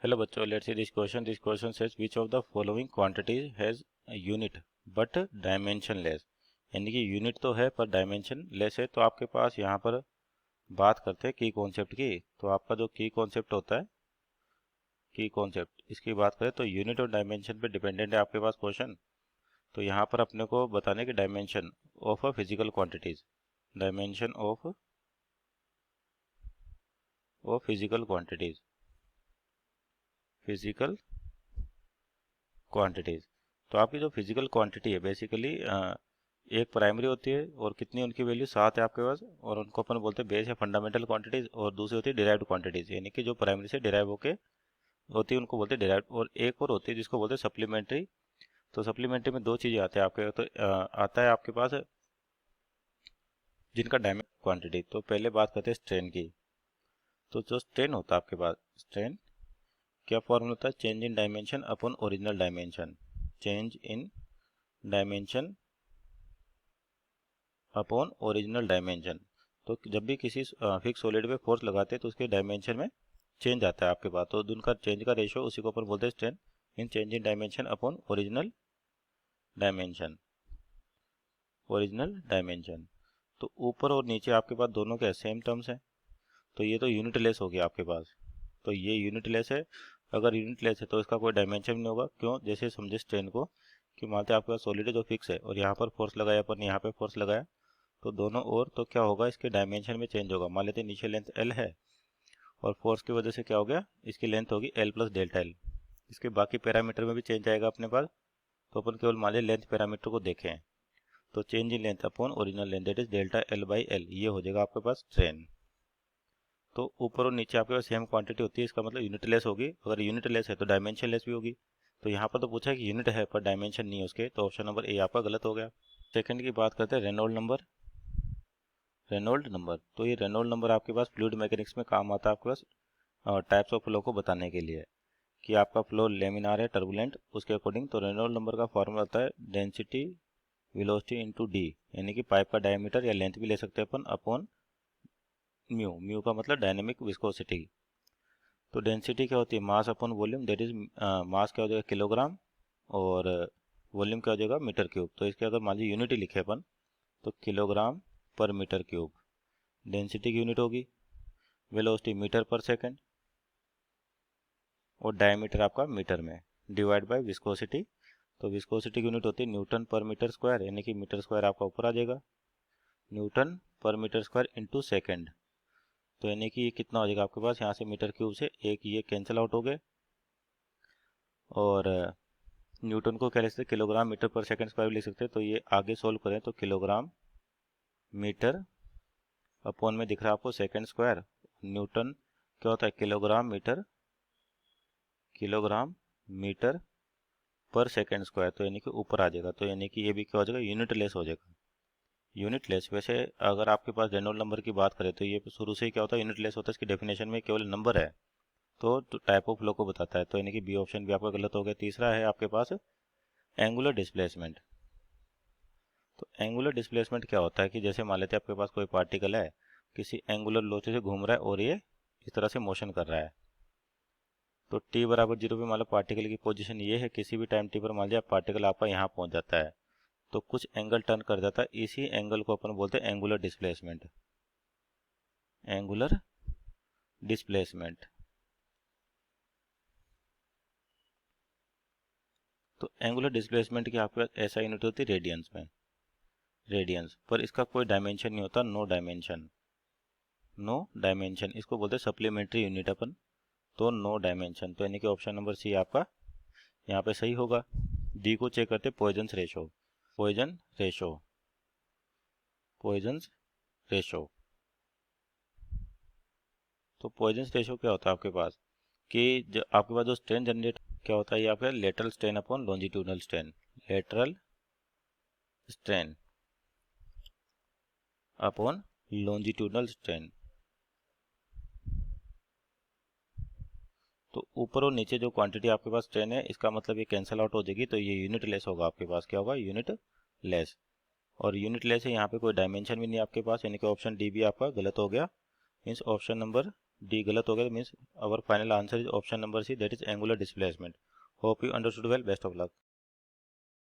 Hello बच्चों, let's see this question. This question says which of the following quantities has unit but dimension less. यानी कि unit तो है पर dimension less है. तो आपके पास यहाँ पर बात करते हैं की कॉन्सेप्ट की. तो आपका जो की कॉन्सेप्ट होता है, की कॉन्सेप्ट, इसकी बात करें तो यूनिट और डायमेंशन पे डिपेंडेंट है आपके पास क्वेश्चन. तो यहाँ पर अपने को बताने की dimension of a physical quantities, dimension of physical quantities, physical quantities. तो आपकी जो फिजिकल क्वांटिटी है बेसिकली एक प्राइमरी होती है और कितनी उनकी वैल्यू 7 है आपके पास, और उनको अपन बोलते हैं बेस या फंडामेंटल क्वांटिटीज, और दूसरी होती है डिराइव्ड क्वांटिटीज, यानी कि जो प्राइमरी से डिराइव होके होती है उनको बोलते हैं डिराइव्ड. और एक और होती है जिसको बोलते हैं सप्लीमेंट्री. तो सप्लीमेंट्री में दो चीज़ें आते हैं आपके. तो आता है आपके पास जिनका डायमेंशन क्वांटिटी. तो पहले बात करते हैं स्ट्रेन की. तो जो स्ट्रेन होता है आपके पास, स्ट्रेन क्या फॉर्मूला होता है? Change in dimension upon original dimension, change in dimension upon original dimension. तो जब भी किसी फिक्स सॉलिड पे फोर्स लगाते हैं तो उसके डायमेंशन में चेंज आता है आपके पास. तो उनका चेंज का रेशियो उसी को अपन बोलते हैं strain in change in dimension upon original dimension, original dimension. तो ऊपर और नीचे आपके पास दोनों के सेम टर्म्स हैं. तो ये तो यूनिट लेस हो गया आपके पास. तो ये यूनिट लेस है. अगर यूनिट लेस है तो इसका कोई डायमेंशन नहीं होगा. क्यों? जैसे समझे स्ट्रेन को कि मानते हैं आपके पास सॉलिड है जो फिक्स है और यहाँ पर फोर्स लगाया, अपन यहाँ पे फोर्स लगाया, तो दोनों ओर तो क्या होगा, इसके डायमेंशन में चेंज होगा. मान लेते हैं नीचे लेंथ एल है और फोर्स की वजह से क्या हो गया, इसकी लेंथ होगी एल प्लस डेल्टा एल. इसके बाकी पैरामीटर में भी चेंज आएगा अपने पास. तो अपन केवल मान लिया लेंथ पैरामीटर को देखें. तो change in length upon original length that is delta L by L, ये हो जाएगा आपके पास स्ट्रेन. तो ऊपर और नीचे आपके पास सेम क्वांटिटी होती है, इसका मतलब यूनिट लेस होगी. अगर यूनिट लेस है तो डायमेंशन लेस भी होगी. तो यहाँ पर तो पूछा है कि यूनिट है पर डायमेंशन नहीं है उसके, तो ऑप्शन नंबर ए आपका गलत हो गया. सेकंड की बात करते हैं रेनॉल्ड नंबर. रेनॉल्ड नंबर, तो ये रेनॉल्ड नंबर आपके पास फ्लूइड मैकेनिक्स में काम आता है आपके पास टाइप्स ऑफ फ्लो को बताने के लिए कि आपका फ्लो लेमिनार है टर्बुलेंट, उसके अकॉर्डिंग. तो रेनॉल्ड नंबर का फॉर्मूला होता है डेंसिटी वेलोसिटी इनटू डी, यानी कि पाइप का डायमीटर या लेंथ भी ले सकते हैं अपन, अपॉन म्यू. म्यू का मतलब डायनेमिक विस्कोसिटी. तो डेंसिटी क्या होती है? Mass upon volume, that is mass क्या हो जाएगा किलोग्राम, और वॉल्यूम क्या हो जाएगा मीटर क्यूब. तो इसके अगर मान लीजिए यूनिट ही लिखे अपन तो किलोग्राम पर मीटर क्यूब डेंसिटी की यूनिट होगी. वेलोसिटी मीटर पर सेकंड, और डायमीटर आपका मीटर में, डिवाइड बाय विस्कोसिटी. तो विस्कोसिटी की यूनिट होती है न्यूटन पर मीटर स्क्वायर, यानी कि मीटर स्क्वायर आपका ऊपर आ जाएगा, न्यूटन पर मीटर स्क्वायर इंटू सेकेंड. तो यानी कि ये कितना हो जाएगा आपके पास, यहाँ से मीटर क्यूब से एक ये कैंसिल आउट हो गए, और न्यूटन को क्या लिख सकते हैं, किलोग्राम मीटर पर सेकंड स्क्वायर लिख सकते हैं. तो ये आगे सोल्व करें तो किलोग्राम मीटर अपॉन में दिख रहा है आपको सेकंड स्क्वायर. न्यूटन क्या होता है, किलोग्राम मीटर पर सेकंड स्क्वायर. तो यानी कि ऊपर आ जाएगा. तो यानी कि ये भी क्या हो जाएगा, यूनिट लेस हो जाएगा. Unit less. वैसे अगर आपके पास रेनॉल्ड नंबर की बात करें तो ये शुरू से ही क्या होता है, यूनिट लेस होता है. इसकी डेफिनेशन में केवल नंबर है तो टाइप ऑफ फ्लो को बताता है. तो यानी कि बी ऑप्शन भी आपका गलत हो गया. तीसरा है आपके पास एंगुलर डिस्प्लेसमेंट. तो एंगुलर डिस्प्लेसमेंट क्या होता है कि जैसे मान लेते हैं आपके पास कोई पार्टिकल है, किसी एंगुलर वेलोसिटी से घूम रहा है और ये इस तरह से मोशन कर रहा है. तो t बराबर 0 पे मान लो पार्टिकल की पोजीशन ये है, किसी भी टाइम t पर मान लिया पार्टिकल आपका यहाँ पहुँच जाता है तो कुछ एंगल टर्न कर जाता है. इसी एंगल को अपन बोलते हैं एंगुलर डिस्प्लेसमेंट, एंगुलर डिस्प्लेसमेंट. तो एंगुलर डिस्प्लेसमेंट की आपके पास ऐसा यूनिट होती है रेडियंस में, रेडियंस. पर इसका कोई डायमेंशन नहीं होता, नो डायमेंशन, नो डायमेंशन. इसको बोलते हैं सप्लीमेंट्री यूनिट अपन. तो नो डायमेंशन. तो यानी कि ऑप्शन नंबर सी आपका यहाँ पे सही होगा. डी को चेक करते Poisson ratio, Poisson ratio, Poisson ratio. तो पॉइजन रेशो क्या होता है आपके पास कि जो आपके पास जो स्ट्रेन जनरेट क्या होता है, ये आपका lateral strain upon longitudinal strain, lateral strain upon longitudinal strain. तो ऊपर और नीचे जो क्वांटिटी आपके पास स्ट्रेन है, इसका मतलब ये कैंसिल आउट हो जाएगी. तो ये यूनिट लेस होगा आपके पास. क्या होगा, यूनिट लेस. और यूनिट लेस है, यहाँ पे कोई डायमेंशन भी नहीं आपके पास, यानी कि ऑप्शन डी भी आपका गलत हो गया. मीन्स ऑप्शन नंबर डी गलत हो गया, means our final answer is option number C, that is angular displacement. Hope you understood well, best of luck.